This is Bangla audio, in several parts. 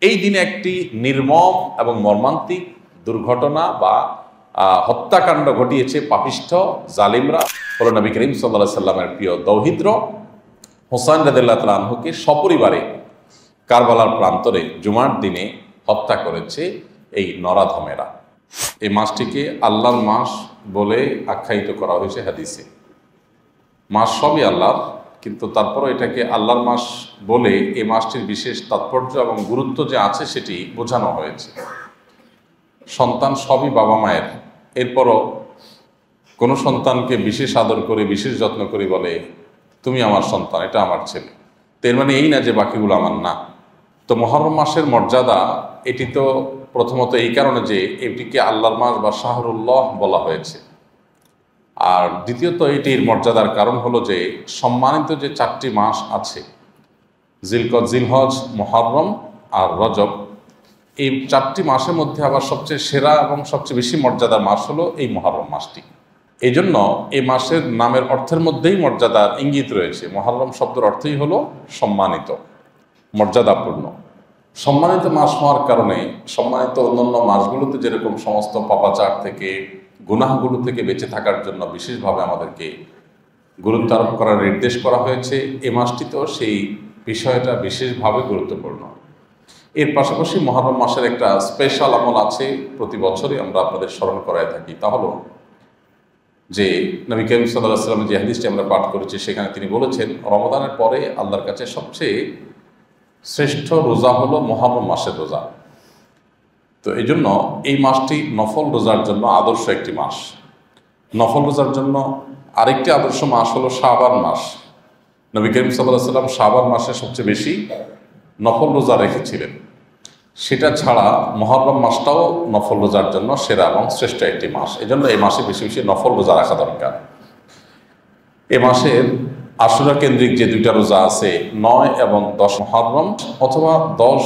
এই দিনে একটি নির্মম এবং মর্মান্তিক দুর্ঘটনা বা হত্যাকাণ্ড ঘটিয়েছে পাপিষ্ঠ জালিমরা। হলো নবী করিম সাল্লাল্লাহু আলাইহি সাল্লামের প্রিয় দৌহিত্র হোসাইন রাদিয়াল্লাহু তাআলা আনহুকে সপরিবারে কারবালার প্রান্তরে জুমার দিনে হত্যা করেছে এই নরাধমেরা। এই মাসটিকে আল্লাহর মাস বলে আখ্যায়িত করা হয়েছে হাদিসে। মাস সবই আল্লাহর, কিন্তু তারপরও এটাকে আল্লাহর মাস বলে এই মাসটির বিশেষ তাৎপর্য এবং গুরুত্ব যে আছে সেটি বোঝানো হয়েছে। সন্তান সবই বাবা মায়ের, এরপরও কোনো সন্তানকে বিশেষ আদর করে বিশেষ যত্ন করে বলে তুমি আমার সন্তান, এটা আমার ছেলে, তো এর মানে এই না যে বাকিগুলো আমার না। তো মুহররম মাসের মর্যাদা এটি তো প্রথমত এই কারণে যে এটিকে আল্লাহর মাস বা শাহরুল্লাহ বলা হয়েছে, আর দ্বিতীয়ত এটির মর্যাদার কারণ হলো যে সম্মানিত যে 4টি মাস আছে জিলহজ, মুহররম আর রজব, এই 4টি মাসের মধ্যে আবার সবচেয়ে সেরা এবং সবচেয়ে বেশি মর্যাদার মাস হলো এই মুহররম মাসটি। এই জন্য এই মাসের নামের অর্থের মধ্যেই মর্যাদার ইঙ্গিত রয়েছে। মুহররম শব্দের অর্থই হলো সম্মানিত, মর্যাদাপূর্ণ। সম্মানিত মাস হওয়ার কারণে সম্মানিত অন্যান্য মাসগুলোতে যেরকম সমস্ত পাপাচার থেকে গুনাহগুলো থেকে বেঁচে থাকার জন্য বিশেষভাবে আমাদেরকে গুরুত্ব আরোপ করার নির্দেশ করা হয়েছে, এই মাসটিতেও সেই বিষয়টা বিশেষভাবে গুরুত্বপূর্ণ। এর পাশাপাশি মুহররম মাসের একটা স্পেশাল আমল আছে, প্রতি বছরই আমরা আপনাদের স্মরণ করায় থাকি। তা হলো যে নবী করিম সাল্লাল্লাহু আলাইহি ওয়াসাল্লামের যে হাদিসটি আমরা পাঠ করেছি সেখানে তিনি বলেছেন রমাদানের পরে আল্লাহর কাছে সবচেয়ে শ্রেষ্ঠ রোজা হলো মুহররম মাসের রোজা। তো এই জন্য এই মাসটি নফল রোজার জন্য আদর্শ একটি মাস। নফল রোজার জন্য আরেকটি আদর্শ মাস হলো শাবান মাস। নবী করিম সাল্লাল্লাহু আলাইহি ওয়াসাল্লাম শাবান মাসে সবচেয়ে বেশি নফল রোজা রেখেছিলেন। সেটা ছাড়া মুহররম মাসটাও নফল রোজার জন্য সেরা এবং শ্রেষ্ঠ একটি মাস। এই জন্য এই মাসে বেশি বেশি নফল রোজা রাখা দরকার। এ মাসের আশুরা কেন্দ্রিক যে 2টা রোজা আছে 9 এবং 10 মুহররম, অথবা 10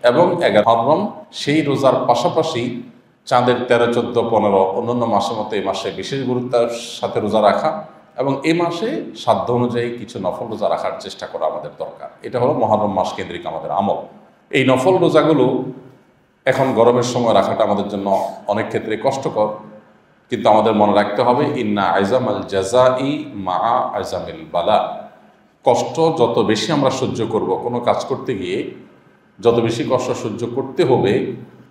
এবং 11 মুহররম, সেই রোজার পাশাপাশি চাঁদের 13, 14, 15 অন্যান্য মাসের মতো এই মাসে বিশেষ গুরুত্বের সাথে রোজা রাখা এবং এই মাসে সাধ্য অনুযায়ী কিছু নফল রোজা রাখার চেষ্টা করা আমাদের দরকার। এটা হলো মুহররম মাস কেন্দ্রিক আমাদের আমল। এই নফল রোজাগুলো এখন গরমের সময় রাখাটা আমাদের জন্য অনেক ক্ষেত্রে কষ্টকর, কিন্তু আমাদের মনে রাখতে হবে ইন্না আইজামাল জাযাই মা আইজামিল বালা। কষ্ট যত বেশি আমরা সহ্য করব, কোনো কাজ করতে গিয়ে যত বেশি কষ্ট সহ্য করতে হবে,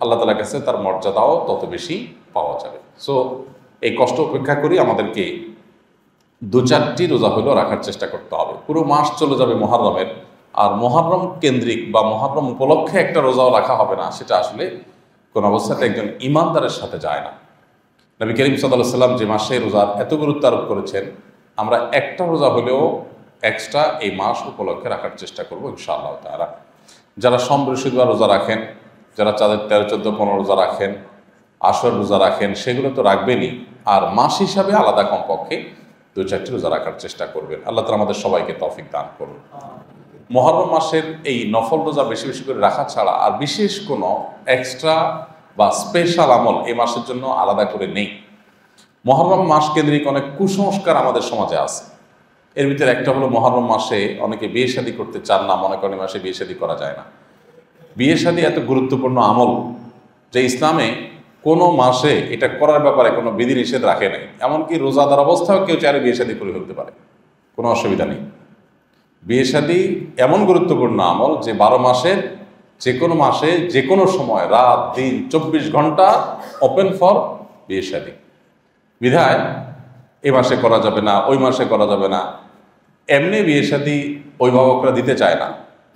আল্লাহ তাআলার কাছে তার মর্যাদাও তত বেশি পাওয়া যাবে। সো এই কষ্ট উপেক্ষা করি আমাদেরকে 2-4টি রোজা হলেও রাখার চেষ্টা করতে হবে। পুরো মাস চলে যাবে মুহররমের, আর মুহররম কেন্দ্রিক বা মুহররম উপলক্ষে একটা রোজাও রাখা হবে না, সেটা আসলে কোনো অবস্থাতে একজন ইমানদারের সাথে যায় না। নবী করিম সাল্লাল্লাহু আলাইহি ওয়াসাল্লাম যে মাসে রোজার এত গুরুত্ব আরোপ করেছেন, আমরা একটা রোজা হলেও এক্সট্রা এই মাস উপলক্ষে রাখার চেষ্টা করবো ইনশাআল্লাহ তাআলা। যারা সোম বৃহস্পতিবার রোজা রাখেন, যারা চাঁদের 13, 14, 15 রোজা রাখেন, আশুরার রোজা রাখেন, সেগুলো তো রাখবেনই, আর মাস হিসাবে আলাদা কমপক্ষে 2-4টি রোজা রাখার চেষ্টা করবেন। আল্লাহ তাআলা আমাদের সবাইকে তৌফিক দান করুন। মুহররম মাসের এই নফল রোজা বেশি বেশি করে রাখা ছাড়া আর বিশেষ কোনো এক্সট্রা বা স্পেশাল আমল এই মাসের জন্য আলাদা করে নেই। মুহররম মাস কেন্দ্রিক অনেক কুসংস্কার আমাদের সমাজে আছে। এর ভিতরে একটা হলো মুহররম মাসে অনেকে বিয়ে শাদী করতে চান না, মনে করেন মাসে বিয়ে শাদী করা যায় না। বিয়ে শাদী এত গুরুত্বপূর্ণ আমল যে ইসলামে কোনো মাসে এটা করার ব্যাপারে কোনো বিধিনিষেধ রাখে নাই। এমনকি রোজাদার অবস্থাও কেউ চাইলে বিয়ে শাদী করে ফেলতে পারে, কোনো অসুবিধা নেই। বিয়ে শাদী এমন গুরুত্বপূর্ণ আমল যে 12 মাসের যে কোনো মাসে যে কোনো সময় রাত দিন 24 ঘন্টা ওপেন ফর বিয়ে শাদী। বিধায় এ মাসে করা যাবে না, ওই মাসে করা যাবে না। এমনি বিয়ে শাদী অভিভাবকরা দিতে চায় না,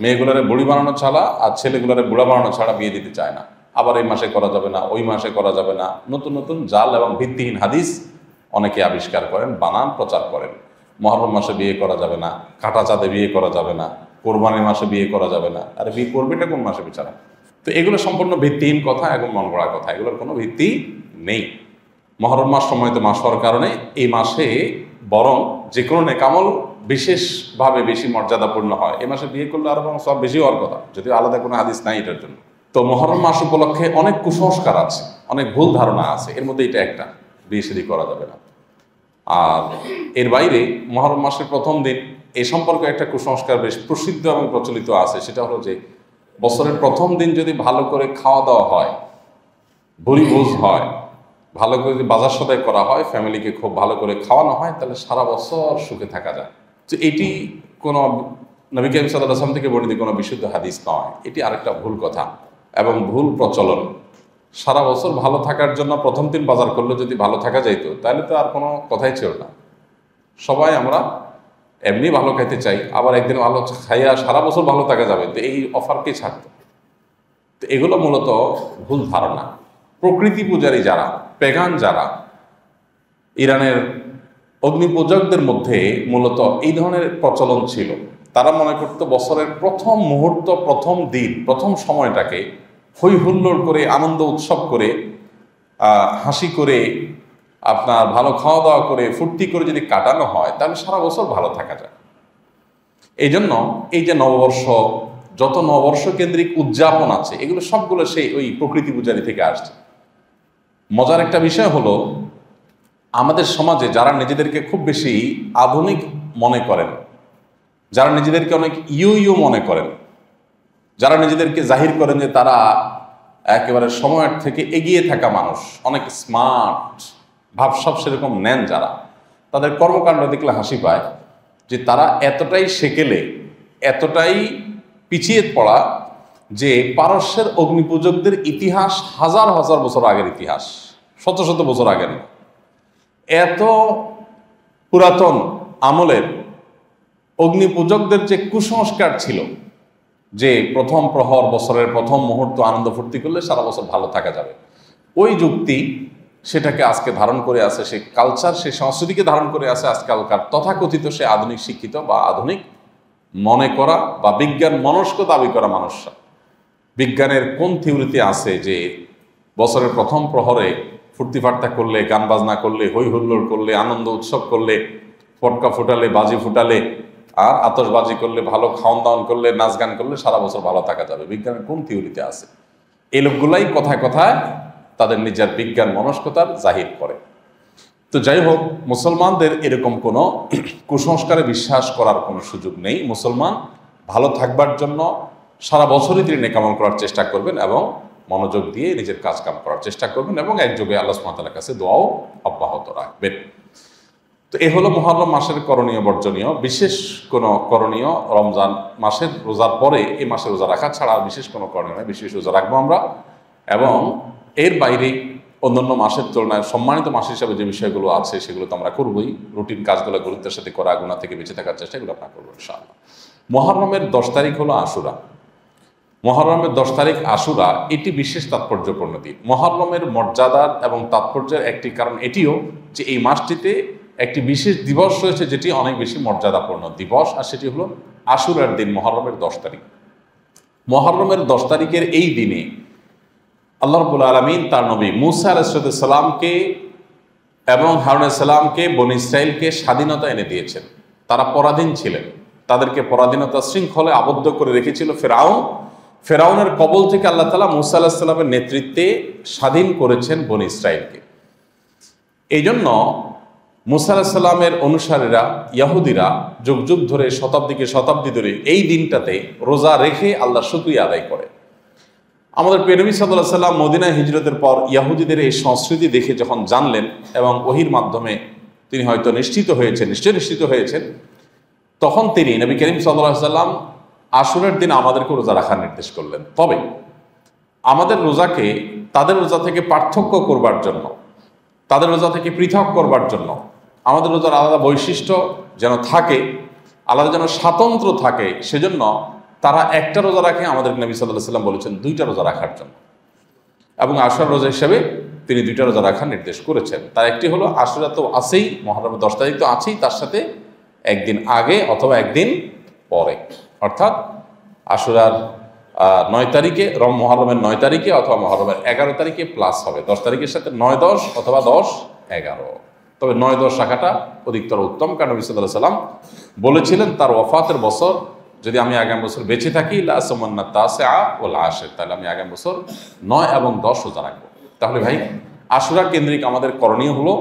মেয়েগুলারে বুড়ি বানানো ছাড়া আর ছেলেগুলারে বুড়া বানানো ছাড়া বিয়ে দিতে চায় না। আবার এই মাসে করা যাবে না, ওই মাসে করা যাবে না, নতুন নতুন জাল এবং ভিত্তিহীন হাদিস অনেকে আবিষ্কার করেন, বানান, প্রচার করেন। মুহররম মাসে বিয়ে করা যাবে না, কাটা চাঁদে বিয়ে করা যাবে না, কোরবানির মাসে বিয়ে করা যাবে না। আরে বিয়ে করবেটা কোন মাসে বিচারা? তো এগুলো সম্পূর্ণ ভিত্তিহীন কথা এবং মন গড়া কথা, এগুলোর কোনো ভিত্তি নেই। মুহররম মাস সময়ত মাস হওয়ার কারণে এই মাসে বরং যে কোনো নেকামল বিশেষভাবে বেশি মর্যাদাপূর্ণ হয়। এই মাসে বিয়ে করলে আরো বরং সব বেশি হওয়ার কথা, যদিও আলাদা কোনো হাদিস নাই এটার জন্য। তো মুহররম মাস উপলক্ষে অনেক কুসংস্কার আছে, অনেক ভুল ধারণা আছে, এর মধ্যে এটা একটা, বিয়ে শাদী করা যাবে না। আর এর বাইরে মুহররম মাসের প্রথম দিন এ সম্পর্কে একটা কুসংস্কার বেশ প্রসিদ্ধ এবং প্রচলিত আছে, সেটা হলো যে বছরের প্রথম দিন যদি ভালো করে খাওয়া দাওয়া হয়, ভুরিভোজ হয়, ভালো করে যদি বাজার সদাই করা হয়, ফ্যামিলিকে খুব ভালো করে খাওয়ানো হয়, তাহলে সারা বছর সুখে থাকা যায়। তো এটি কোনো নবী করিম সাল্লাল্লাহু আলাইহি ওয়াসাল্লাম থেকে বর্ণিত কোনো বিশুদ্ধ হাদিস নয়, এটি আরেকটা ভুল কথা এবং ভুল প্রচলন। সারা বছর ভালো থাকার জন্য প্রথম দিন বাজার করলে যদি ভালো থাকা যাইতো, তাহলে তো আর কোনো কথাই ছিল না। সবাই আমরা এমনি ভালো খাইতে চাই, আবার একদিন ভালো খাইয়া সারা বছর ভালো থাকা যাবে, তো এই অফারকে ছাড়তো। তো এগুলো মূলত ভুল ধারণা। প্রকৃতি পূজারী যারা, পেগান যারা, ইরানের অগ্নি পূজকদের মধ্যে মূলত এই ধরনের প্রচলন ছিল। তারা মনে করতো বছরের প্রথম মুহূর্ত, প্রথম দিন, প্রথম সময়টাকে হই হুল্লোড় করে, আনন্দ উৎসব করে, হাসি করে, আপনার ভালো খাওয়া দাওয়া করে, ফুর্তি করে যদি কাটানো হয়, তাহলে সারা বছর ভালো থাকা যায়। এই জন্য এই যে নববর্ষ, যত নববর্ষ কেন্দ্রিক উদযাপন আছে, এগুলো সবগুলো সেই ওই প্রকৃতি পূজারি থেকে আসছে। মজার একটা বিষয় হলো, আমাদের সমাজে যারা নিজেদেরকে খুব বেশি আধুনিক মনে করেন, যারা নিজেদেরকে অনেক ইউ মনে করেন, যারা নিজেদেরকে জাহির করেন যে তারা একেবারে সময়ের থেকে এগিয়ে থাকা মানুষ, অনেক স্মার্ট ভাবসাব সেরকম নেন যারা, তাদের কর্মকাণ্ড দেখলে হাসি পায় যে তারা এতটাই সেকেলে, এতটাই পিছিয়ে পড়া যে পারস্যের অগ্নিপূজকদের ইতিহাস হাজার হাজার বছর আগের ইতিহাস, শত শত বছর আগের। এত পুরাতন আমলের অগ্নিপূজকদের যে কুসংস্কার ছিল যে প্রথম প্রহর, বছরের প্রথম মুহূর্ত আনন্দ ফুর্তি করলে সারা বছর ভালো থাকা যাবে, ওই যুক্তি সেটাকে আজকে ধারণ করে আছে, সেই কালচার, সেই সংস্কৃতিকে ধারণ করে আছে আজকালকার তথাকথিত সে আধুনিক শিক্ষিত বা আধুনিক মনে করা বা বিজ্ঞান মনস্ক দাবি করা মানুষরা। বিজ্ঞানের কোন থিওরিতে আছে যে বছরের প্রথম প্রহরে ফুর্তি ফার্তা করলে, গান বাজনা করলে, হই হুল্লোড় করলে, আনন্দ উৎসব করলে, পটকা ফুটালে, বাজি ফুটালে আর আতশবাজি করলে, ভালো খাওয়ান দাওয়ান করলে, নাচ গান করলে সারা বছর ভালো থাকা যাবে? বিজ্ঞানের কোন থিওরিতে আছে? এই লোকগুলাই কথায় কথায় তাদের নিজের বিজ্ঞান মনস্কতার জাহির করে। তো যাই হোক, মুসলমানদের এরকম কোনো কুসংস্কারে বিশ্বাস করার কোনো সুযোগ নেই। মুসলমান ভালো থাকবার জন্য সারা বছরই তিনি নেকামল করার চেষ্টা করবেন এবং মনোযোগ দিয়ে নিজের কাজ কাম করার চেষ্টা করবেন এবং একযোগে আল্লাহ সুবহানাহু ওয়া তাআলার কাছে দোয়াও অব্যাহত রাখবেন। তো এ হলো মুহররম মাসের করণীয় বর্জনীয়। বিশেষ কোনো করণীয় রমজান মাসের রোজার পরে এই মাসে রোজা রাখা ছাড়া আর বিশেষ কোনো করণীয় নয়। বিশেষ রোজা রাখবো আমরা এবং এর বাইরে অন্যান্য মাসের তুলনায় সম্মানিত মাস হিসাবে যে বিষয়গুলো আছে সেগুলো তো আমরা করবোই। রুটিন কাজগুলো গুরুত্বের সাথে করা, গুনাহ থেকে বেঁচে থাকার চেষ্টা, এগুলো আমরা করবো ইনশাআল্লাহ। মুহররমের 10 তারিখ হলো আশুরা। মুহররমের 10 তারিখ আশুরা, এটি বিশেষ তাৎপর্যপূর্ণ দিন। মুহররমের মর্যাদার এবং তাৎপর্যের একটি কারণ এটিও যে এই মাসটিতে একটি বিশেষ দিবস রয়েছে যেটি অনেক বেশি মর্যাদাপূর্ণ দিবস, আর সেটি হলো আশুরার দিন, মুহররমের 10 তারিখ। মুহররমের 10 তারিখের এই দিনে আল্লাহ রাব্বুল আলামিন তার নবী মূসা আলাইহিস সালামকে এবং হারুন আলাইহিস সালামকে বনী ইসরাইলকে স্বাধীনতা এনে দিয়েছেন। তারা পরাধীন ছিলেন, তাদেরকে পরাধীনতা শৃঙ্খলে আবদ্ধ করে রেখেছিল ফেরাউন। ফেরাউনের কবল থেকে আল্লাহ তাআলা মূসা আলাইহিস সালামের নেতৃত্বে স্বাধীন করেছেন বনী ইসরাইলকে। এই জন্য মূসা আলাইহিস সালামের অনুসারীরা, ইহুদিরা যুগ যুগ ধরে, শতাব্দীকে শতাব্দী ধরে এই দিনটাতে রোজা রেখে আল্লাহর শুকরিয়া আদায় করে। আমাদের প্রিয় নবী সাল্লাল্লাহু আলাইহি ওয়াসাল্লাম মদিনায় হিজরতের পর ইহুদিদের এই সংস্কৃতি দেখে যখন জানলেন এবং ওহীর মাধ্যমে তিনি হয়তো নিশ্চয় নিশ্চিত হয়েছেন, তখন তিনি নবী করিম সাল্লাল্লাহু আলাইহি ওয়াসাল্লাম আশুরার দিন আমাদেরকে রোজা রাখার নির্দেশ করলেন। তবে আমাদের রোজাকে তাদের রোজা থেকে পার্থক্য করবার জন্য, তাদের রোজা থেকে পৃথক করবার জন্য, আমাদের রোজার আলাদা বৈশিষ্ট্য যেন থাকে, আলাদা যেন স্বাতন্ত্র্য থাকে, সেজন্য তারা একটা রোজা রাখে, আমাদের নবী সাল্লাল্লাহু আলাইহি ওয়াসাল্লাম বলেছেন 2টা রোজা রাখার জন্য, এবং আশুরার রোজা হিসেবে তিনি 2টা রোজা রাখার নির্দেশ করেছেন। তার একটি হলো আশুরা তো আছেই, মুহররমের 10 তারিখ তো আছেই, তার সাথে একদিন আগে অথবা একদিন পরে, অর্থাৎ আশুরার 9 তারিখে, মুহররমের 9 তারিখে অথবা মুহররমের 11 তারিখে প্লাস হবে 10 তারিখের সাথে 9-10 অথবা 10-11। তবে 9-10 রাখাটা অধিকতর উত্তম, কারণ নবী সাল্লাল্লাহু আলাইহি ওয়াসাল্লাম বলেছিলেন তার ওয়াফাতের বছর যদি আমি আগামী বছর বেঁচে থাকি, লা আসামান্না তাসিআ ওয়াল আশির, তাহলে আমি আগামী বছর 9 এবং 10 রোজা রাখবো। তাহলে ভাই, আশুরা কেন্দ্রিক আমাদের করণীয় হলো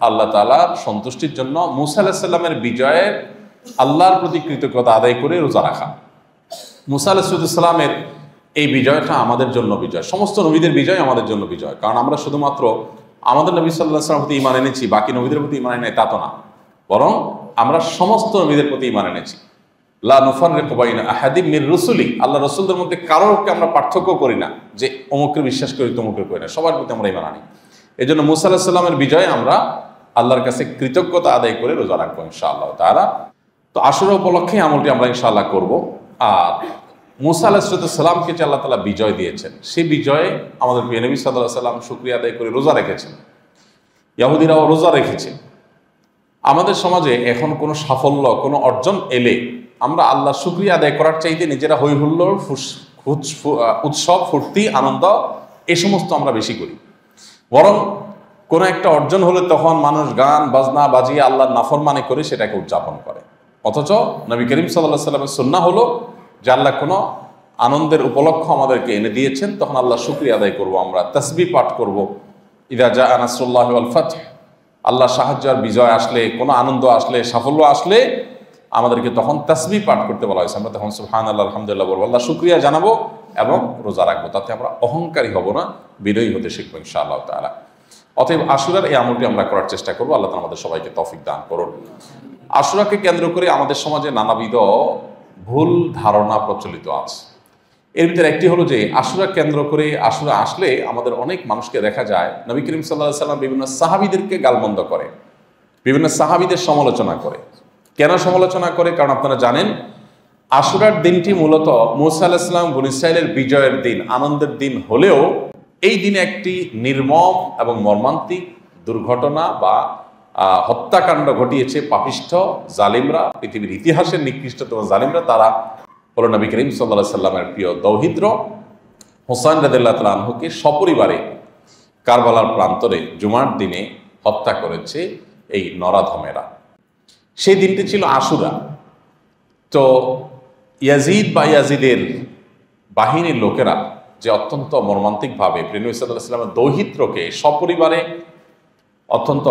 আল্লাহ তাআলার সন্তুষ্টির জন্য মূসা আলাইহিস সালামের বিজয়ের আল্লাহর প্রতি কৃতজ্ঞতা আদায় করে রোজা রাখা। মূসা আলাইহিস সালামের এই বিজয়টা আমাদের জন্য বিজয়, সমস্ত নবীদের বিজয় আমাদের জন্য বিজয়। কারণ আমরা শুধুমাত্র আমাদের নবী সাল্লাল্লাহু আলাইহি ওয়াসাল্লামের প্রতি ঈমান এনেছি, বাকি নবীদের প্রতি ঈমান এনেছি তা তো না, বরং আমরা সমস্ত নবীদের প্রতি ঈমান এনেছি। লা নুফাররিকু বাইনা আহাদিম মির রুসুলি, আল্লাহ রসুলদের মধ্যে কারোকে আমরা পার্থক্য করি না যে অমুককে বিশ্বাস করি তমুককে করি না, সবার প্রতি আমরা ঈমান আনি। এই জন্য মুসা আলাইহিস সালামের বিজয়ে আমরা আল্লাহর কাছে কৃতজ্ঞতা আদায় করে রোজা রাখবো ইনশাআল্লাহ তাআলা। তো আশুরা উপলক্ষে আমলটি আমরা ইনশাআল্লাহ করব। আর মুসা আলাইহিস সালামকে যে আল্লাহ তাআলা বিজয় দিয়েছেন, সেই বিজয়ে আমাদের প্রিয় নবী সাল্লাল্লাহু আলাইহি ওয়াসাল্লাম শুকরিয়া আদায় করে রোজা রেখেছেন, ইহুদিরাও রোজা রেখেছে। আমাদের সমাজে এখন কোনো সাফল্য, কোনো অর্জন এলে আমরা আল্লাহ শুকরিয়া আদায় করার চাইতে নিজেরা হই হুল্লোড়, উৎসব, ফুর্তি, আনন্দ এ সমস্ত আমরা বেশি করি। বরং কোনো একটা অর্জন হলে তখন মানুষ গান বাজনা বাজিয়ে আল্লাহর নাফরমানি করে সেটাকে উদযাপন করে। অথচ নবী করিম সাল্লাল্লাহু আলাইহি ওয়াসাল্লামের সুন্নাহ হলো যে আল্লাহ কোনো আনন্দের উপলক্ষ আমাদেরকে এনে দিয়েছেন, তখন আল্লাহ শুকরিয়া আদায় করব, আমরা তাসবিহ পাঠ করব। ইযা জাআ নাসরুল্লাহি ওয়াল ফাতহ, আল্লাহ সাহায্য আর বিজয় আসলে, কোনো আনন্দ আসলে, সাফল্য আসলে আমাদেরকে তখন তাসবিহ পাঠ করতে বলা হয়েছে। আমরা তখন সুবহানাল্লাহ আলহামদুলিল্লাহ বলবো, আল্লাহ শুকরিয়া জানাবো এবং রোজা রাখবো। তাতে আমরা অহংকারী হব না, বিনয়ী হতে শিখবো ইনশাআল্লাহ তাআলা। অতএব আশুরার এই আমলটি আমরা করার চেষ্টা করবো। আল্লাহ তাআলা আমাদের সবাইকে তৌফিক দান করুন। আশুরাকে কেন্দ্র করে আমাদের সমাজে নানাবিধ ভুল ধারণা প্রচলিত আছে। এর ভিতরে একটি হলো যে আশুরা কেন্দ্র করে আশুরা আসলে আমাদের অনেক মানুষকে দেখা যায় নবী করিম সাল্লাল্লাহু আলাইহি ওয়াসাল্লাম বিভিন্ন সাহাবীদেরকে গালমন্দ করে, বিভিন্ন সাহাবীদের সমালোচনা করে। কেন সমালোচনা করে? কারণ আপনারা জানেন আশুরার দিনটি মূলত মূসা আলাইহিস সালাম বনী ইসরাঈলের বিজয়ের দিন, আনন্দের দিন হলেও এই দিনে একটি নির্মম এবং মর্মান্তিক দুর্ঘটনা বা হত্যাকাণ্ড ঘটিয়েছে পাপিষ্ঠ জালিমরা, পৃথিবীর ইতিহাসের নিকৃষ্টতম জালিমরা। তারা হলো নবী করিম সাল্লাল্লাহু আলাইহি সাল্লামের প্রিয় দৌহিত্র হোসাইন রাদিয়াল্লাহু তাআলা আনহুকে সপরিবারে কারবালার প্রান্তরে জুমার দিনে হত্যা করেছে এই নরাধমেরা। সেই দিনটি ছিল আশুরা। তো ইয়াজিদ বা ইয়াজিদের বাহিনীর লোকেরা যে অত্যন্ত মর্মান্তিকভাবে প্রিয় নবী সাল্লাল্লাহু আলাইহি সাল্লামের দৌহিত্রকে সপরিবারে অত্যন্ত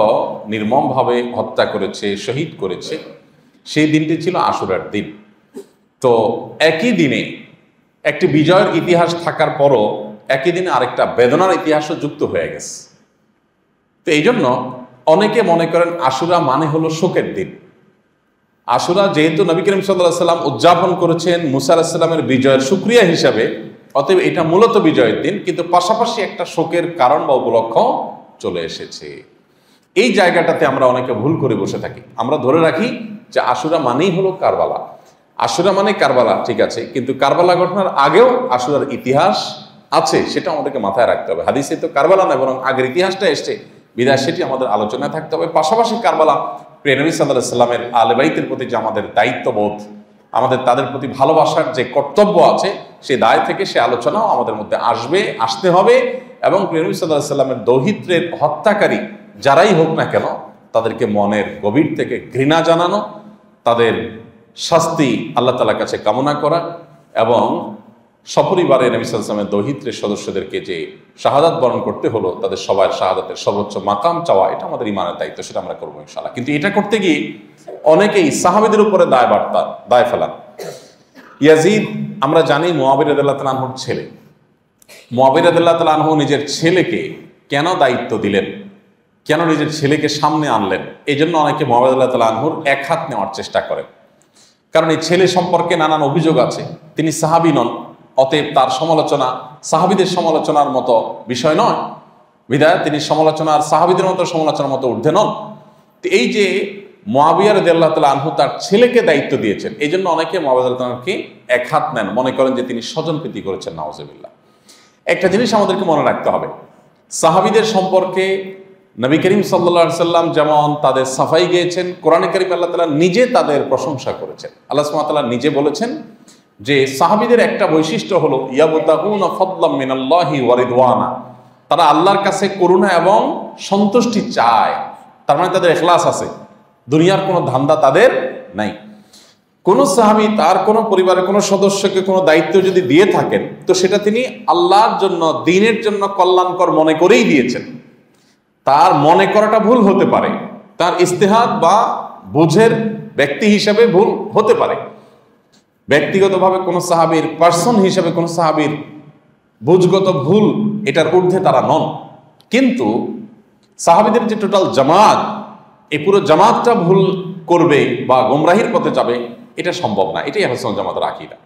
নির্মমভাবে হত্যা করেছে, শহীদ করেছে, সেই দিনটি ছিল আশুরার দিন। তো একই দিনে একটি বিজয়ের ইতিহাস থাকার পরও একই দিনে আরেকটা বেদনার ইতিহাসও যুক্ত হয়ে গেছে। তো এই জন্য অনেকে মনে করেন আশুরা মানে হলো শোকের দিন। আশুরা যেহেতু নবী করিম সাল্লাল্লাহু আলাইহি সাল্লাম উদযাপন করেছেন মুসা আলাইহিস সালামের বিজয়ের শুকরিয়া হিসাবে, অতএব এটা মূলত বিজয়ের দিন, কিন্তু পাশাপাশি একটা শোকের কারণ বা উপলক্ষ চলে এসেছে। এই জায়গাটাতে আমরা অনেকে ভুল করে বসে থাকি। আমরা ধরে রাখি যে আশুরা মানেই হলো কারবালা, আশুরা মানে কারবালা, ঠিক আছে, কিন্তু কারবালা ঘটনার আগেও আশুরার ইতিহাস আছে, সেটা আমাদেরকে মাথায় রাখতে হবে। হাদিসে তো কারবালা নয়, বরং আগের ইতিহাসটা এসছে, বিদায় সেটি আমাদের আলোচনায় থাকতে হবে। পাশাপাশি কারবালা প্রিয় নবী সাল্লাল্লাহু আলাইহি সাল্লামের আহলে বাইতের প্রতি যে আমাদের দায়িত্ববোধ, আমাদের তাদের প্রতি ভালোবাসার যে কর্তব্য আছে, সেই দায় থেকে সে আলোচনাও আমাদের মধ্যে আসতে হবে। এবং প্রিয় নবী সাল্লাল্লাহু আলাইহি সাল্লামের দৌহিত্রের হত্যাকারী যারাই হোক না কেন, তাদেরকে মনের গভীর থেকে ঘৃণা জানানো, তাদের শাস্তি আল্লাহ তাআলার কাছে কামনা করা এবং সপরিবারে নবী সাল্লাল্লাহু আলাইহি ওয়াসাল্লামের দৌহিত্রের সদস্যদেরকে যে শাহাদাত বরণ করতে হলো, তাদের সবার শাহাদাতের সর্বোচ্চ মাকাম চাওয়া, এটা আমাদের ঈমানের দায়িত্ব, সেটা আমরা করবো ইনশাআল্লাহ। কিন্তু এটা করতে গিয়ে অনেকেই সাহাবীদের উপরে দায় ফেলান। ইয়াজিদ আমরা জানি মুআবিয়া রাদিয়াল্লাহু তাআলা আনহুর ছেলে। মুআবিয়া রাদিয়াল্লাহু তাআলা আনহু নিজের ছেলেকে কেন দায়িত্ব দিলেন, কেন নিজের ছেলেকে সামনে আনলেন, এই জন্য অনেকে মুআবিয়া রাদিয়াল্লাহু তাআলা আনহুর এক হাত নেওয়ার চেষ্টা করেন। কারণ এই ছেলে সম্পর্কে নানান অভিযোগ আছে, তিনি সাহাবী নন, অতএব তার সমালোচনা সাহাবীদের সমালোচনার মতো বিষয় নয়, বিধায় তিনি সমালোচনার সাহাবীদের মতো সমালোচনার মতো ঊর্ধ্বে নন। তো এই যে মুআবিয়া রাদিয়াল্লাহু তাআলা আনহু তার ছেলেকে দায়িত্ব দিয়েছেন, এই জন্য অনেকে মুআবিয়া রাদিয়াল্লাহু তাআলা আনহুকে এক হাত নেন, মনে করেন যে তিনি স্বজনপ্রীতি করেছেন, নাউজুবিল্লাহ। একটা জিনিস আমাদেরকে মনে রাখতে হবে, সাহাবীদের সম্পর্কে নবী করিম সাল্লাল্লাহু আলাইহি সাল্লাম যেমন তাদের সাফাই গেয়েছেন, কোরআনে কারীমে আল্লাহ তাআলা নিজে তাদের প্রশংসা করেছেন। আল্লাহ সুবহানাহু ওয়া তাআলা নিজে বলেছেন যে সাহাবীদের একটা বৈশিষ্ট্য হলো ইয়াবতাগুনা ফাদলাম মিনাল্লাহি ওয়া রিদওয়ানা, তারা আল্লাহর কাছে করুণা এবং সন্তুষ্টি চায়। তার মানে তাদের ইখলাস আছে, দুনিয়ার কোনো ধান্দা তাদের নাই। কোন সাহাবী তার কোনো পরিবারের কোনো সদস্যকে কোনো দায়িত্ব যদি দিয়ে থাকেন, তো সেটা তিনি আল্লাহর জন্য, দ্বীনের জন্য কল্যাণকর মনে করেই দিয়েছেন। তার মনে করাটা ভুল হতে পারে, তার ইজতিহাদ বা বুঝের ব্যক্তি হিসাবে ভুল হতে পারে, ব্যক্তিগতভাবে কোনো সাহাবীর, পার্সন হিসেবে কোনো সাহাবীর বুঝগত ভুল এটার ঊর্ধ্বে তারা নন, কিন্তু সাহাবীদের যে টোটাল জামাত, এই পুরো জামাতটা ভুল করবে বা গোমরাহির পথে যাবে, এটা সম্ভব না। এটাই আহলে সুন্নাত জামাতের আকীদা।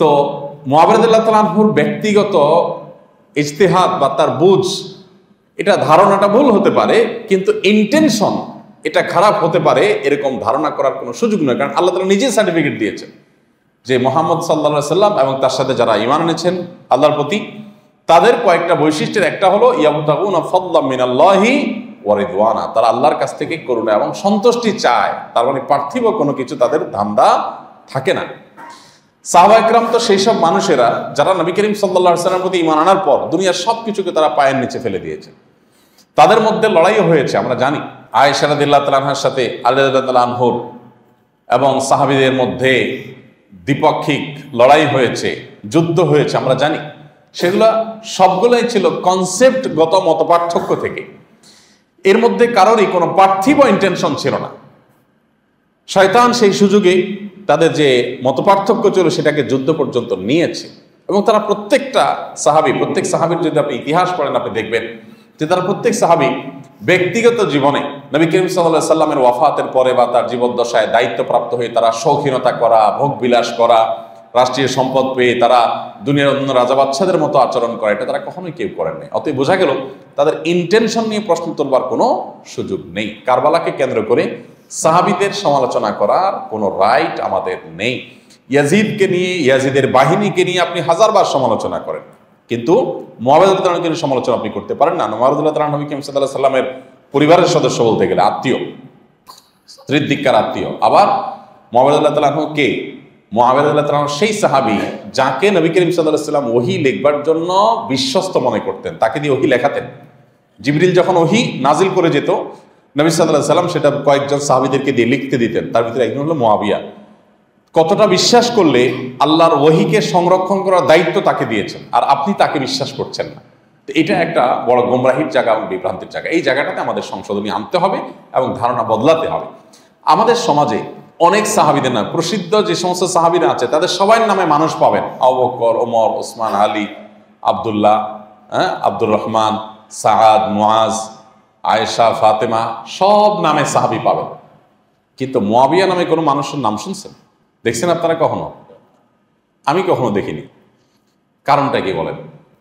তো মুআবিয়া রাদিয়াল্লাহু তাআলা আনহুর ব্যক্তিগত ইজতিহাদ বা তার বুঝ, এটা ধারণাটা ভুল হতে পারে, কিন্তু ইন্টেনশন এটা খারাপ হতে পারে এরকম ধারণা করার কোনো সুযোগ নয়। কারণ আল্লাহ তাআলা নিজেই সার্টিফিকেট দিয়েছেন যে মুহাম্মদ সাল্লাল্লাহু আলাইহি সাল্লাম এবং তার সাথে যারা ঈমান এনেছেন আল্লাহর প্রতি, তাদের কয়েকটা বৈশিষ্ট্যের একটা হলো ইয়াবতাগুনা ফাদলাম মিনাল্লাহি ওয়া রিদওয়ানা, তারা আল্লাহর কাছ থেকে করুণা এবং সন্তুষ্টি চায়। তার মানে পার্থিব কোনো কিছু তাদের ধান্দা থাকে না। সাহাবা ইকরাম তো সেই সব মানুষেরা যারা নবী করিম সাল্লাল্লাহু আলাইহি ওয়াসাল্লামের প্রতি ঈমান আনার পর দুনিয়ার সব কিছুকে তারা পায়ের নিচে ফেলে দিয়েছে। তাদের মধ্যে লড়াইও হয়েছে, আমরা জানি। আয়েশা রাদিয়াল্লাহু তাআলা আনহার সাথে আলী রাদিয়াল্লাহু আনহুর এবং সাহাবীদের মধ্যে দ্বিপাক্ষিক লড়াই হয়েছে, যুদ্ধ হয়েছে, আমরা জানি। সেগুলো সবগুলোই ছিল কনসেপ্টগত মতপার্থক্য থেকে। এর মধ্যে কারোরই কোনো পার্থিব ইন্টেনশন ছিল না। শয়তান সেই সুযোগে তাদের যে মতপার্থক্য ছিল সেটাকে যুদ্ধ পর্যন্ত নিয়েছে। এবং তারা প্রত্যেকটা সাহাবী, প্রত্যেক সাহাবীর যদি আপনি ইতিহাস পড়েন আপনি দেখবেন যে তারা প্রত্যেক সাহাবী ব্যক্তিগত জীবনে নবী করিম সাল্লাল্লাহু আলাইহি সাল্লামের ওয়াফাতের পরে বা তার জীবদ্দশায় দায়িত্বপ্রাপ্ত হয়ে তারা শৌখিনতা করা, ভোগ বিলাস করা, রাষ্ট্রীয় সম্পদ পেয়ে তারা দুনিয়ার অন্য রাজা বাদশাদের মতো আচরণ করে, এটা তারা কখনোই কেউ করেন নাই। অতএব বোঝা গেল তাদের ইন্টেনশন নিয়ে প্রশ্ন তুলবার কোনো সুযোগ নেই। কারবালাকে কেন্দ্র করে সাহাবীদের সমালোচনা করার কোনো রাইট আমাদের নেই। ইয়াজিদকে নিয়ে, ইয়াজিদের বাহিনীকে নিয়ে আপনি হাজারবার সমালোচনা করেন, কিন্তু মুআবিয়া রাদিয়াল্লাহু তাআলাকে নিয়ে সমালোচনা আপনি করতে পারেন না। মুআবিয়া রাদিয়াল্লাহু তাআলা নবী করিম সাল্লাল্লাহু আলাইহি সাল্লামের পরিবারের সদস্য বলতে গেলে, আত্মীয়, স্ত্রীর দিককার আত্মীয়। আবার মুআবিয়া রাদিয়াল্লাহু তাআলা কে? মুআবিয়া রাদিয়াল্লাহু তাআলা সেই সাহাবী যাকে নবী করিম সাল্লাল্লাহু আলাইহি সাল্লাম ওহী লিখবার জন্য বিশ্বস্ত মনে করতেন, তাকে দিয়ে ওহী লেখাতেন। জিবরিল যখন ওহী নাজিল করে যেত, নবী সাল্লাল্লাহু আলাইহি সাল্লাম সেটা কয়েকজন সাহাবীদেরকে দিয়ে লিখতে দিতেন। তার ভিতরে একজন হলো মুআবিয়া। কতটা বিশ্বাস করলে আল্লাহর ওহীকে সংরক্ষণ করার দায়িত্ব তাকে দিয়েছেন, আর আপনি তাকে বিশ্বাস করছেন না। তো এটা একটা বড় গোমরাহির জায়গা এবং বিভ্রান্তির জায়গা। এই জায়গাটাতে আমাদের সংশোধনী আনতে হবে এবং ধারণা বদলাতে হবে। আমাদের সমাজে অনেক সাহাবীদের নাম, প্রসিদ্ধ যে সমস্ত সাহাবীরা আছে তাদের সবার নামে মানুষ পাবেন, আবু বকর, ওমর, ওসমান, আলী, আব্দুল্লাহ, আব্দুর রহমান, সাআদ, মুআজ, আয়েশা, ফাতেমা, সব নামে সাহাবী পাবেন। কিন্তু মুআবিয়া নামে কোনো মানুষের নাম শুনছেন, দেখছেন আপনারা কখনো? আমি কখনো দেখিনি। কারণটা কি বলেন?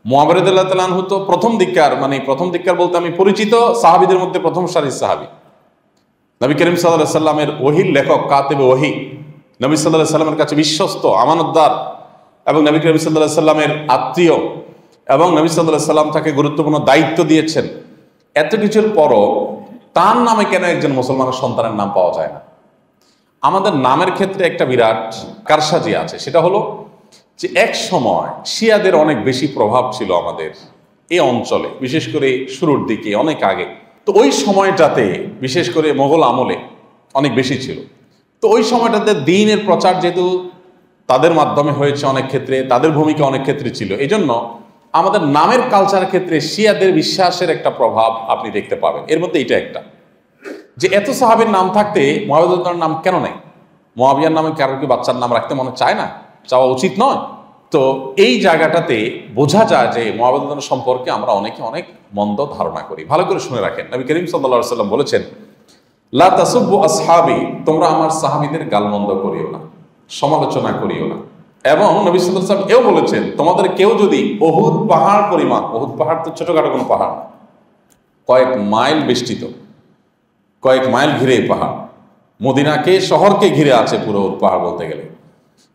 মুআবিয়া রাদিয়াল্লাহু তাআলা আনহু তো প্রথম দিককার, মানে প্রথম দিককার বলতে আমি পরিচিত সাহাবীদের মধ্যে প্রথম সারির সাহাবী। নবী করিম সাল্লাল্লাহু আলাইহি সাল্লামের ওহীর লেখক, কাতিবে ওহী, নবী সাল্লাল্লাহু আলাইহি সাল্লামের কাছে বিশ্বস্ত, আমানতদার এবং নবী করিম সাল্লাল্লাহু আলাইহি সাল্লামের আত্মীয়, এবং নবী সাল্লাল্লাহু আলাইহি সাল্লাম তাকে গুরুত্বপূর্ণ দায়িত্ব দিয়েছেন। এত কিছুর পরও তার নামে কেন একজন মুসলমানের সন্তানের নাম পাওয়া যায় না? আমাদের নামের ক্ষেত্রে একটা বিরাট কারসাজি আছে। সেটা হলো যে এক সময় শিয়াদের অনেক বেশি প্রভাব ছিল আমাদের এই অঞ্চলে, বিশেষ করে শুরুর দিকে, অনেক আগে। তো ওই সময়টাতে বিশেষ করে মোগল আমলে অনেক বেশি ছিল। তো ওই সময়টাতে দ্বীনের প্রচার যেহেতু তাদের মাধ্যমে হয়েছে, অনেক ক্ষেত্রে তাদের ভূমিকা অনেক ক্ষেত্রে ছিল। এই জন্য আমাদের নামের কালচারের ক্ষেত্রে শিয়াদের বিশ্বাসের একটা প্রভাব আপনি দেখতে পাবেন। এর মধ্যে এটা একটা, যে এত সাহাবীর নাম থাকতে মুআবিয়ার নাম কেন নেই? মুআবিয়ার নামে কারোর কি বাচ্চার নাম রাখতে মনে চায় না? চাওয়া উচিত নয়। তো এই জায়গাটাতে বোঝা যায় যে মুআবিয়া সম্পর্কে আমরা অনেকে অনেক মন্দ ধারণা করি। ভালো করে শুনে রাখেন, নবী করিম সাল্লাল্লাহু আলাইহি সাল্লাম বলেছেন, লা তাসুব্বু আসহাবি, তোমরা আমার সাহাবীদের গালমন্দ করিও না, সমালোচনা করিও না। এবং নবী সাল্লাল্লাহু আলাইহি সাল্লাম এও বলেছেন, তোমাদের কেউ যদি উহুদ পাহাড় পরিমাণ, উহুদ পাহাড় তো ছোটখাটো কোনো পাহাড় না, কয়েক মাইল বেষ্টিত, কয়েক মাইল ঘিরে পাহাড়, মদিনাকে শহরকে ঘিরে আছে পুরো পাহাড় বলতে গেলে।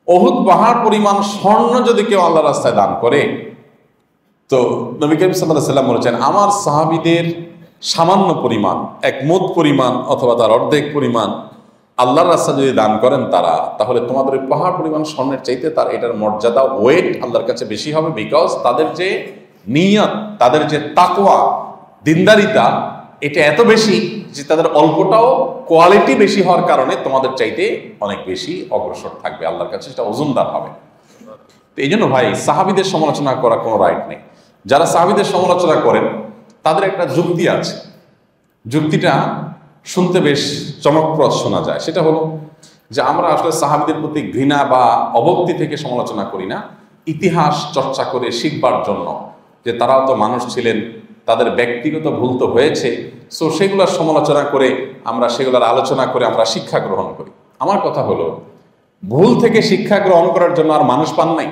উহুদ পাহাড় পরিমাণ স্বর্ণ যদি কেউ আল্লাহর রাস্তায় দান করে, তো নবী করিম সাল্লাল্লাহু আলাইহি সাল্লাম বলেছেন, আমার সাহাবীদের সামান্য পরিমাণ, এক মুদ পরিমাণ অথবা তার অর্ধেক পরিমাণ আল্লাহর রাস্তায় যদি দান করেন তারা, তাহলে তোমাদের পাহাড় পরিমাণ স্বর্ণের চাইতে তার এটার মর্যাদা, ওয়েট আল্লাহর কাছে বেশি হবে। বিকজ তাদের যে নিয়ত, তাদের যে তাকওয়া, দিনদারিতা, এটা এত বেশি যে তাদের অল্পটাও কোয়ালিটি বেশি হওয়ার কারণে তোমাদের চাইতে অনেক বেশি অগ্রসর থাকবে আল্লাহর কাছে, সেটা ওজনদার হবে। তো এই জন্য ভাই, সাহাবীদের সমালোচনা করার কোনো রাইট নেই। যারা সাহাবীদের সমালোচনা করেন তাদের একটা যুক্তি আছে, যুক্তিটা শুনতে বেশ চমকপ্রদ শোনা যায়। সেটা হলো যে আমরা আসলে সাহাবীদের প্রতি ঘৃণা বা অভক্তি থেকে সমালোচনা করি না, ইতিহাস চর্চা করে শিখবার জন্য, যে তারাও তো মানুষ ছিলেন, তাদের ব্যক্তিগত ভুল তো হয়েছে, সো সেগুলোর সমালোচনা করে আমরা সেগুলোর আলোচনা করে আমরা শিক্ষা গ্রহণ করি। আমার কথা হলো, ভুল থেকে শিক্ষা গ্রহণ করার জন্য আর মানুষ পান নাই?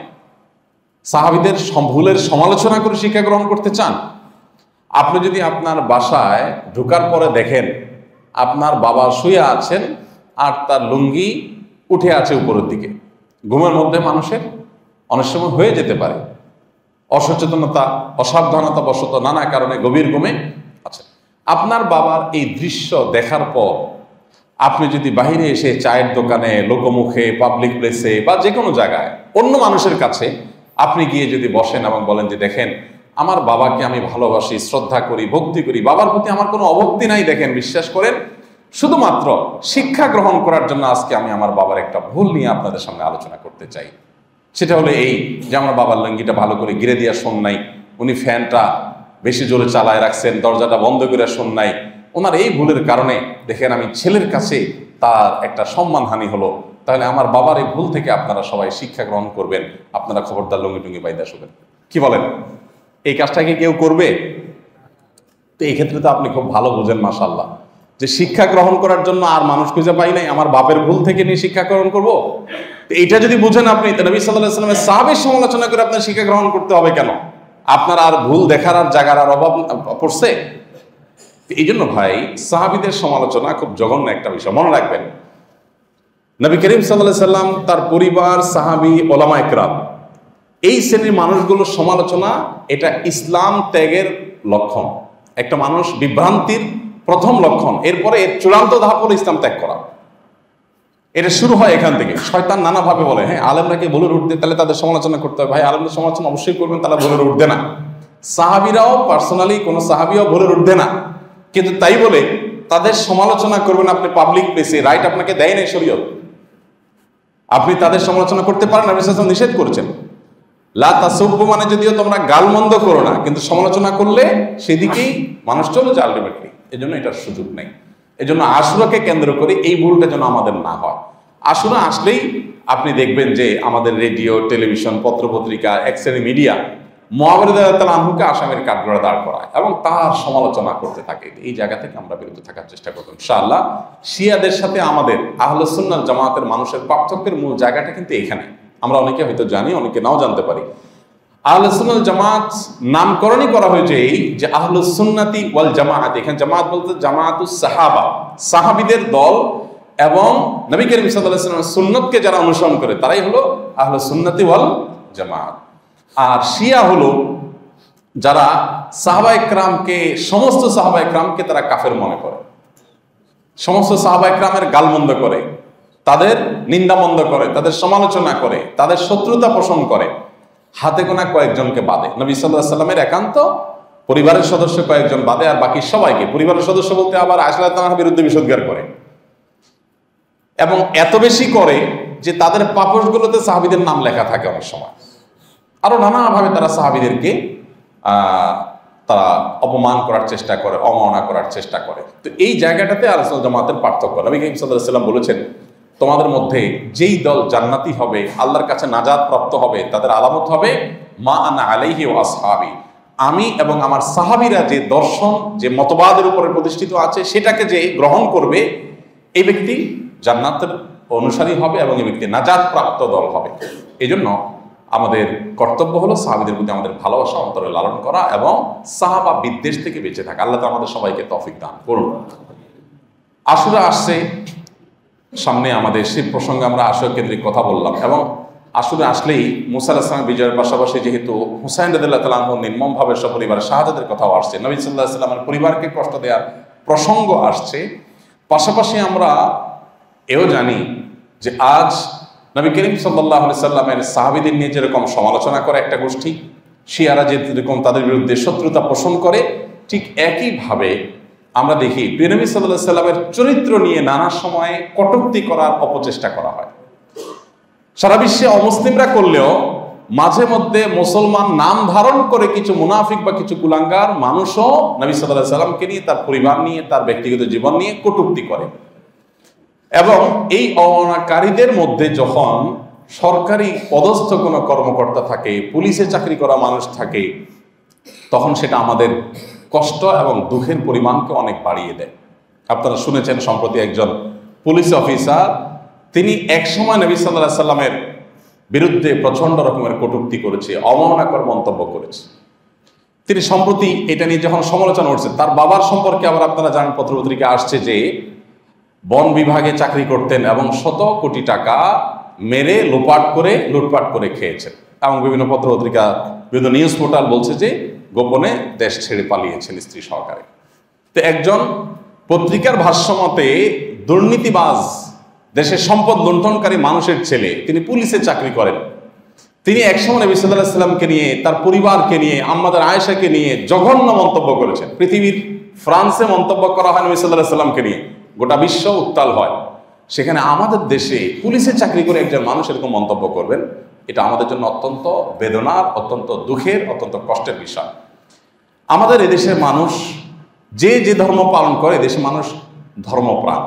সাহাবীদের ভুলের সমালোচনা করে শিক্ষা গ্রহণ করতে চান? আপনি যদি আপনার বাসায় ঢোকার পরে দেখেন আপনার বাবা শুয়ে আছেন আর তার লুঙ্গি উঠে আছে উপরের দিকে, ঘুমের মধ্যে মানুষের অনেক সময় হয়ে যেতে পারে, অসচেতনতা, অসাবধানতা বশত নানা কারণে গভীর ঘুমে আছে। আপনার বাবার এই দৃশ্য দেখার পর আপনি যদি বাহিরে এসে চায়ের দোকানে, লোকমুখে, পাবলিক প্লেসে বা যে কোনো জায়গায় অন্য মানুষের কাছে আপনি গিয়ে যদি বসেন এবং বলেন যে দেখেন আমার বাবাকে আমি ভালোবাসি, শ্রদ্ধা করি, ভক্তি করি, বাবার প্রতি আমার কোনো অভক্তি নাই, দেখেন বিশ্বাস করেন, শুধুমাত্র শিক্ষা গ্রহণ করার জন্য আজকে আমি আমার বাবার একটা ভুল নিয়ে আপনাদের সামনে আলোচনা করতে চাই। সেটা হলো এই যে আমার বাবার লুঙ্গিটা ভালো করে গিরে দিয়ে শোন নাই, উনি ফ্যানটা বেশি জোরে চালায় রাখছেন, দরজাটা বন্ধ করে শোন নাই, ওনার এই ভুলের কারণে দেখেন আমি ছেলের কাছে তার একটা সম্মানহানি হলো। তাহলে আমার বাবার এই ভুল থেকে আপনারা সবাই শিক্ষা গ্রহণ করবেন, আপনারা খবরদার লুঙ্গি টুঙ্গি বাইদা শোবেন। কি বলেন? এই কাজটাকে কেউ করবে? তো এই ক্ষেত্রে তো আপনি খুব ভালো বোঝেন মাশাআল্লাহ, যে শিক্ষা গ্রহণ করার জন্য আর মানুষ খুঁজে পাই নাই, আমার বাপের ভুল থেকে নিয়ে শিক্ষা গ্রহণ করবো। তো এইটা যদি বুঝেন আপনি, তো নবী সাল্লাল্লাহু আলাইহি ওয়াসাল্লামের সাহাবীর সমালোচনা করে আপনার শিক্ষা গ্রহণ করতে হবে কেন? আপনার আর ভুল দেখার আর জায়গার আর অভাব পড়ছে? এই জন্য ভাই, সাহাবীদের সমালোচনা খুব জঘন্য একটা বিষয়, মনে রাখবেন। নবী করিম সাল্লাল্লাহু আলাইহি সাল্লাম, তার পরিবার, সাহাবী, ওলামায়ে কেরাম, এই শ্রেণীর মানুষগুলোর সমালোচনা এটা ইসলাম ত্যাগের লক্ষণ, একটা মানুষ বিভ্রান্তির প্রথম লক্ষণ। এরপরে এর চূড়ান্ত ধাপ হলো ইসলাম ত্যাগ করা। এটা শুরু হয় এখান থেকে। শয়তান নানাভাবে বলে, হ্যাঁ আলেমরাকে ভুলের উঠতে, তাহলে তাদের সমালোচনা করতে হবে। ভাই, আলেমদের সমালোচনা অবশ্যই করবেন, তারা ভুলের উঠবে না। সাহাবীরাও পার্সোনালি কোনো সাহাবীও ভুলের উঠবে না, কিন্তু তাই বলে তাদের সমালোচনা করবেন আপনি পাবলিক প্লেসে, রাইট আপনাকে দেয় নাই শরীয়ত। আপনি তাদের সমালোচনা করতে পারেন, নবী সাল্লাল্লাহু আলাইহি ওয়াসাল্লাম নিষেধ করেছেন। লা তাসুব্বু মানে যদিও তোমরা গালমন্দ করো না, কিন্তু সমালোচনা করলে সেদিকেই মানুষ চলে যায় আলটিমেটলি। এজন্য এটার সুযোগ নেই। এজন্য আশুরাকে কেন্দ্র করে এই ভুলটা যেন আমাদের না হয়। আশুরা আসলেই আপনি দেখবেন যে আমাদের রেডিও, টেলিভিশন, পত্রপত্রিকা, এক শ্রেণী মিডিয়া মুআবিয়া রাদিয়াল্লাহু আনহুকে আসামের কাঠগড়ায় দাঁড় করায় এবং তার সমালোচনা করতে থাকে। এই জায়গা থেকে আমরা বিরত থাকার চেষ্টা করব ইনশাআল্লাহ। শিয়াদের সাথে আমাদের আহলে সুন্নাহ জামাতের মানুষের পার্থক্যের মূল জায়গাটা কিন্তু এখানে। আমরা অনেকে হয়তো জানি, অনেকে নাও জানতে পারি। আহলে সুন্নাহ জামাত নামকরণই করা হয়েছে এই যে আহলুস সুন্নাতি ওয়াল জামাআত। এখানে জামাত বলতে জামাতুস সাহাবা, সাহাবীদের দল এবং নবী করিম সাল্লাল্লাহু আলাইহি ওয়াসাল্লামের সুন্নতকে যারা অনুসরণ করে তারাই হলো আহলুস সুন্নাতি ওয়াল জামাত। আর শিয়া হলো যারা সাহাবায়ে কেরামকে, সমস্ত সাহাবায়ে কেরামকে তারা কাফের মনে করে, সমস্ত সাহাবায়ে কেরামের গালমন্দ করে, তাদের নিন্দামন্দ করে, তাদের সমালোচনা করে, তাদের শত্রুতা পোষণ করে, হাতে গোনা কয়েকজনকে বাদে। নবী সাল্লাল্লাহু আলাইহি ওয়াসাল্লামের একান্ত পরিবারের সদস্য কয়েকজন বাদে আর বাকি সবাইকে, পরিবারের সদস্য বলতে আবার আয়েশা রাদিয়াল্লাহু আনহার বিরুদ্ধে বিষোদ্গার করে, এবং এত বেশি করে যে তাদের পাপোশগুলোতে সাহাবীদের নাম লেখা থাকে অনেক সময়। আরো নানাভাবে তারা সাহাবীদেরকে তারা অপমান করার চেষ্টা করে, অবমাননা করার চেষ্টা করে। তো এই জায়গাটাতে আহলে সুন্নাত জামাতের পার্থক্য। নবী করিম সাল্লাল্লাহু আলাইহি ওয়াসাল্লাম বলেছেন, তোমাদের মধ্যে যেই দল জান্নাতি হবে, আল্লাহর কাছে নাজাত প্রাপ্ত হবে, তাদের আলামত হবে মা আনা আলাইহি ওয়া আসহাবি, আমি এবং আমার সাহাবীরা যে দর্শন, যে মতবাদের উপরে প্রতিষ্ঠিত আছে সেটাকে যে গ্রহণ করবে, এই ব্যক্তি জান্নাতের অনুসারী হবে এবং এই ব্যক্তি নাজাত প্রাপ্ত দল হবে। এই জন্য আমাদের কর্তব্য হলো সাহাবীদের প্রতি আমাদের ভালোবাসা অন্তরে লালন করা এবং সাহাবা বিদ্বেষ থেকে বেঁচে থাকা। আল্লাহ তাআলা আমাদের সবাইকে তৌফিক দান করুন। আশুরা আসছে সামনে, আমাদের সেই প্রসঙ্গে আমরা আশুরা কেন্দ্রিক কথা বললাম, এবং আশুরা আসলেই মুসা আলাইহিস সালামের বিজয়ের পাশাপাশি যেহেতু হুসাইন রাদিয়াল্লাহু তাআলা আনহু নির্মমভাবে সপরিবারে শাহাদাতের কথাও আসছে, নবী সাল্লাল্লাহু আলাইহি ওয়াসাল্লামের পরিবারকে কষ্ট দেওয়ার প্রসঙ্গ আসছে, পাশাপাশি আমরা এও জানি যে আজ নবী করিম সাল্লাল্লাহু আলাইহি সাল্লামের সাহাবীদের নিয়ে যেরকম সমালোচনা করে একটা গোষ্ঠী, শিয়ারা যেরকম তাদের বিরুদ্ধে শত্রুতা পোষণ করে, ঠিক একইভাবে আমরা দেখি প্রিয় নবী সাল্লাল্লাহু আলাইহি সাল্লামের চরিত্র নিয়ে নানা সময়ে কটূক্তি করার অপচেষ্টা করা হয়। সারা বিশ্বে অমুসলিমরা করলেও মাঝে মধ্যে মুসলমান নাম ধারণ করে কিছু মুনাফিক বা কিছু কুলাঙ্গার মানুষও নবী সাল্লাল্লাহু আলাইহি সাল্লামকে নিয়ে, তার পরিবার নিয়ে, তার ব্যক্তিগত জীবন নিয়ে কটূক্তি করে। এবং এই অবমাননাকারীদের মধ্যে যখন সরকারি পদস্থ কোনো কর্মকর্তা থাকে, পুলিশে চাকরি করা মানুষ থাকে, তখন সেটা আমাদের কষ্ট এবং দুঃখের পরিমাণকে অনেক বাড়িয়ে দেয়। আপনারা শুনেছেন সম্প্রতি একজন পুলিশ অফিসার, তিনি একসময় নবী সাল্লাল্লাহু আলাইহি সাল্লামের বিরুদ্ধে প্রচণ্ড রকমের কটূক্তি করেছে, অবমাননাকর মন্তব্য করেছে। তিনি সম্প্রতি এটা নিয়ে যখন সমালোচনা করছে, তার বাবার সম্পর্কে আবার আপনারা জানেন পত্রপত্রিকা আসছে যে বন বিভাগে চাকরি করতেন এবং শত কোটি টাকা মেরে লুটপাট করে খেয়েছেন, এবং বিভিন্ন পত্রপত্রিকা বিভিন্ন নিউজ পোর্টাল বলছে যে গোপনে দেশ ছেড়ে পালিয়েছেন স্ত্রী সহকারে। তো একজন পত্রিকার ভাষ্যমতে দুর্নীতিবাজ, দেশের সম্পদ লুণ্ঠনকারী মানুষের ছেলে, তিনি পুলিশে চাকরি করেন, তিনি একসময় নবী সাল্লাল্লাহু আলাইহি সাল্লামকে নিয়ে, তার পরিবারকে নিয়ে, আম্মাদের আয়েশাকে নিয়ে জঘন্য মন্তব্য করেছেন। পৃথিবীর ফ্রান্সে মন্তব্য করা হয় নবী সাল্লাল্লাহু আলাইহি সাল্লামকে নিয়ে, গোটা বিশ্ব উত্তাল হয়। সেখানে আমাদের দেশে পুলিশে চাকরি করে একজন মানুষ এরকম মন্তব্য করবেন, এটা আমাদের জন্য অত্যন্ত বেদনার, অত্যন্ত দুঃখের, অত্যন্ত কষ্টের বিষয়। আমাদের এদেশের মানুষ যে ধর্ম পালন করে, এদেশের মানুষ ধর্মপ্রাণ।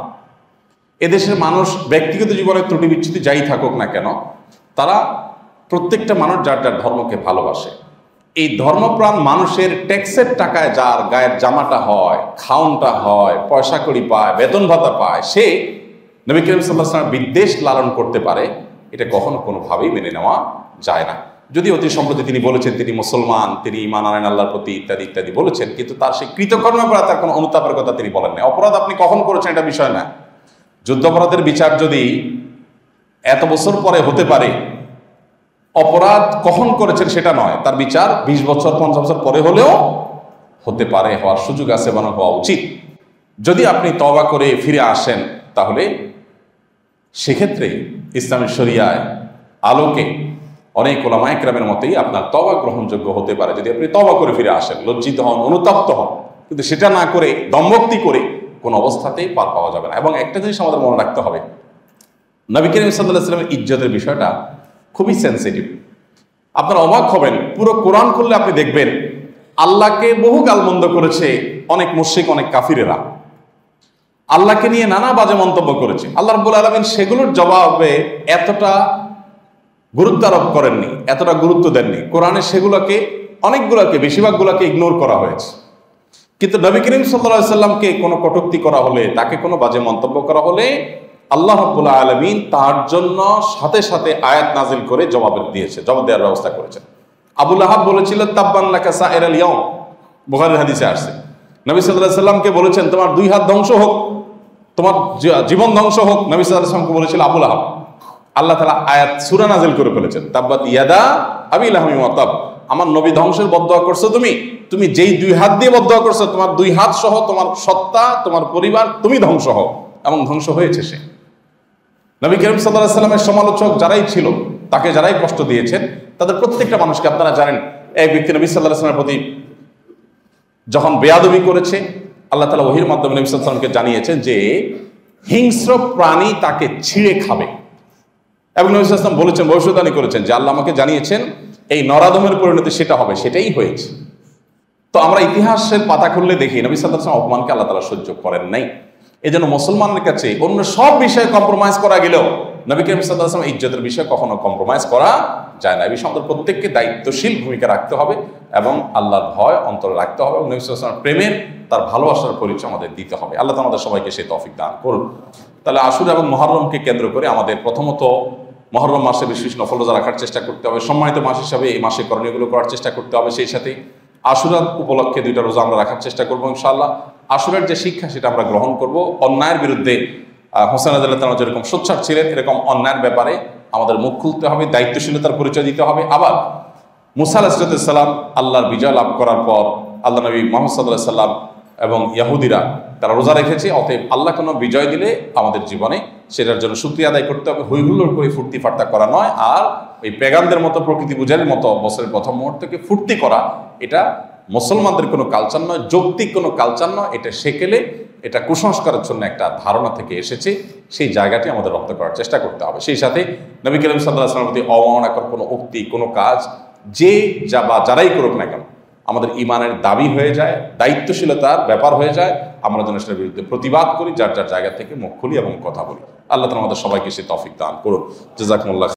এদেশের মানুষ ব্যক্তিগত জীবনের ত্রুটি বিচ্যুতি যাই থাকুক না কেন, তারা প্রত্যেকটা মানুষ যার যার ধর্মকে ভালোবাসে। এই ধর্মপ্রাণ মানুষের ট্যাক্সের টাকায় যার গায়ের জামাটা হয়, খাউনটা হয়, পয়সা কড়ি পায়, বেতন ভাতা পায়, সে নবী করিম সাল্লাল্লাহু আলাইহি ওয়াসাল্লাম বিদ্বেষ লালন করতে পারে, এটা কখনো কোনোভাবেই মেনে নেওয়া যায় না। যদি অতি সম্প্রতি তিনি বলেছেন তিনি মুসলমান, তিনি ঈমান আনেন আল্লাহর প্রতি, ইত্যাদি ইত্যাদি বলেছেন, কিন্তু তার সেই কৃতকর্মের পরে তার কোনো অনুতাপের কথা তিনি বলেন না। অপরাধ আপনি কখন করেছেন এটা বিষয় না। যুদ্ধাপরাধের বিচার যদি এত বছর পরে হতে পারে, অপরাধ কখন করেছেন সেটা নয়, তার বিচার 20 বছর 50 বছর পরে হলেও হতে পারে, হওয়ার সুযোগ আছে এবং হওয়া উচিত। যদি আপনি তওবা করে ফিরে আসেন, তাহলে সেক্ষেত্রে ইসলামের শরিয়ায় আলোকে অনেক ওলামায়ে কেরামের মতেই আপনার তওবা গ্রহণযোগ্য হতে পারে, যদি আপনি তওবা করে ফিরে আসেন, লজ্জিত হন, অনুতপ্ত হন। কিন্তু সেটা না করে দম্ভক্তি করে কোনো অবস্থাতেই পার পাওয়া যাবে না। এবং একটা জিনিস আমাদের মনে রাখতে হবে, নবী করিম সাল্লাল্লাহু আলাইহি ওয়াসাল্লামের ইজ্জতের বিষয়টা খুবই সেন্সিটিভ। আপনারা অবাক হবেন, পুরো কোরআন খুললে আপনি দেখবেন আল্লাহকে বহু গালমন্দ করেছে অনেক মুশরিক, অনেক কাফিরেরা, আল্লাহকে নিয়ে নানা বাজে মন্তব্য করেছে। আল্লাহ রাব্বুল আলামিন সেগুলোর জবাবে এতটা গুরুত্ব আরোপ করেননি, এতটা গুরুত্ব দেননি। কোরআনে সেগুলোকে, অনেকগুলোকে, বেশিরভাগগুলোকে ইগনোর করা হয়েছে। কিন্তু নবী করিম সাল্লাল্লাহু আলাইহি ওয়াসাল্লামকে কোনো কটূক্তি করা হলে, তাকে কোনো বাজে মন্তব্য করা হলে আল্লাহ রাব্বুল আলামিন তার জন্য সাথে সাথে আয়াত নাজিল করে জবাব দেওয়ার ব্যবস্থা করেছেন। আবু লাহাব বলেছিল তাব্বান লাকা সাইরাল ইয়াউম, বুখারীর হাদিসে আসছে। নবী সাল্লাল্লাহু আলাইহি ওয়াসাল্লামকে বলেছেন তোমার 2 হাত ধ্বংস হোক, তোমার জীবন ধ্বংস হোক। নবী সাল্লাল্লাহু আলাইহি ওয়াসাল্লামকে বলেছিল আবু লাহাব। আল্লাহ তাআলা আয়াত সূরা নাজিল করে ফেলেছেন, তাব্বাত ইয়াদা আবি লাহাবি ওয়া তাব। আমার নবী ধ্বংসের বদদোয়া করছো তুমি যেই 2 হাত দিয়ে বদদোয়া করছো, তোমার 2 হাত সহ তোমার সত্তা, তোমার পরিবার, তুমি ধ্বংস হও। এবং ধ্বংস হয়েছে সে। নবী করিম সাল্লাল্লাহু আলাইহি ওয়াসাল্লামের সমালোচক যারাই ছিল, তাকে যারাই কষ্ট দিয়েছেন, তাদের প্রত্যেকটা মানুষকে, আপনারা জানেন, এক ব্যক্তি নবী সাল্লাল্লাহু আলাইহি ওয়াসাল্লামের প্রতি যখন বেয়াদবি করেছে, আল্লাহ তাআলা ওহীর মাধ্যমে নবী সাল্লাল্লাহু আলাইহি ওয়াসাল্লামকে জানিয়েছেন যে হিংস্র প্রাণী তাকে ছিঁড়ে খাবে। এবং নবী সাল্লাল্লাহু আলাইহি ওয়াসাল্লাম বলেছেন, ভবিষ্যদ্বাণী করেছেন যে আল্লাহ আমাকে জানিয়েছেন এই নরাদমের পরিণতি সেটা হবে, সেটাই হয়েছে। তো আমরা ইতিহাসের পাতা খুললে দেখি নবী সাল্লাল্লাহু আলাইহি ওয়াসাল্লাম অপমানকে আল্লাহ তাআলা সহ্য করেন নাই। এজন্য মুসলমানের কাছে অন্য সব বিষয়ে কম্প্রোমাইজ করা গেলেও নবী করিম সাল্লাল্লাহু আলাইহি ওয়াসাল্লাম ইজ্জতের বিষয়ে কখনো কম্প্রোমাইজ করা যায় না। এই বিষয়ে আমাদের প্রত্যেককে দায়িত্বশীল ভূমিকা রাখতে হবে এবং আল্লাহর ভয় অন্তরে রাখতে হবে এবং নবী সাল্লাল্লাহু আলাইহি ওয়াসাল্লামের প্রেমের, তার ভালোবাসার পরিচয় আমাদের দিতে হবে। আল্লাহ তাআলা আমাদের সবাইকে সেই তৌফিক দান করুন। তাহলে আশুরা এবং মুহররমকে কেন্দ্র করে আমাদের প্রথমত মুহররম মাসে বিশেষ নফল রোজা রাখার চেষ্টা করতে হবে, সম্মানিত মাস হিসাবে এই মাসে করণীয়গুলো করার চেষ্টা করতে হবে। সেই সাথে আশুরার উপলক্ষে 2টা রোজা আমরা রাখার চেষ্টা করবো ইনশাআল্লাহ। আশুরার যে শিক্ষা সেটা আমরা গ্রহণ করব। অন্যায়ের বিরুদ্ধে হোসেন রাদিয়াল্লাহু তাআলা যেরকম সোচ্চার ছিলেন, এরকম অন্যায়ের ব্যাপারে আমাদের মুখ খুলতে হবে, দায়িত্বশীলতার পরিচয় দিতে হবে। আবার মুসা আলাইহিস সালাম আল্লাহর বিজয় লাভ করার পর আল্লাহ নবী মুহাম্মদ সাল্লাল্লাহু আলাইহি সাল্লাম এবং ইহুদিরা তারা রোজা রেখেছে, অতএব আল্লাহ কোনো বিজয় দিলে আমাদের জীবনে সেটার জন্য শুকরিয়া আদায় করতে হবে, হইহুল্লোড় করে ফুর্তি ফার্তা করা নয়। আর এই পেগানদের মতো, প্রকৃতি পূজারের মতো বছরের প্রথম মুহূর্তকে ফুর্তি করা, এটা মুসলমানদের কোনো কালচার নয়, যৌক্তিক কোনো কালচার নয়। এটা সেকেলে, এটা কুসংস্কারের জন্য একটা ধারণা থেকে এসেছে, সেই জায়গাটি আমাদের রপ্ত করার চেষ্টা করতে হবে। সেই সাথে নবী করিম সাল্লাল্লাহু আলাইহি ওয়াসাল্লামের প্রতি অবমাননাকর কোনো উক্তি, কোনো কাজ যে যারাই করুক না কেন, আমাদের ইমানের দাবি হয়ে যায়, দায়িত্বশীলতার ব্যাপার হয়ে যায়, আমরা যেন সেটার বিরুদ্ধে প্রতিবাদ করি, যার যার জায়গা থেকে মুখ খুলি এবং কথা বলি। আল্লাহ তাআলা আমাদের সবাইকে সে তৌফিক দান করুন। জাযাকুমুল্লাহ।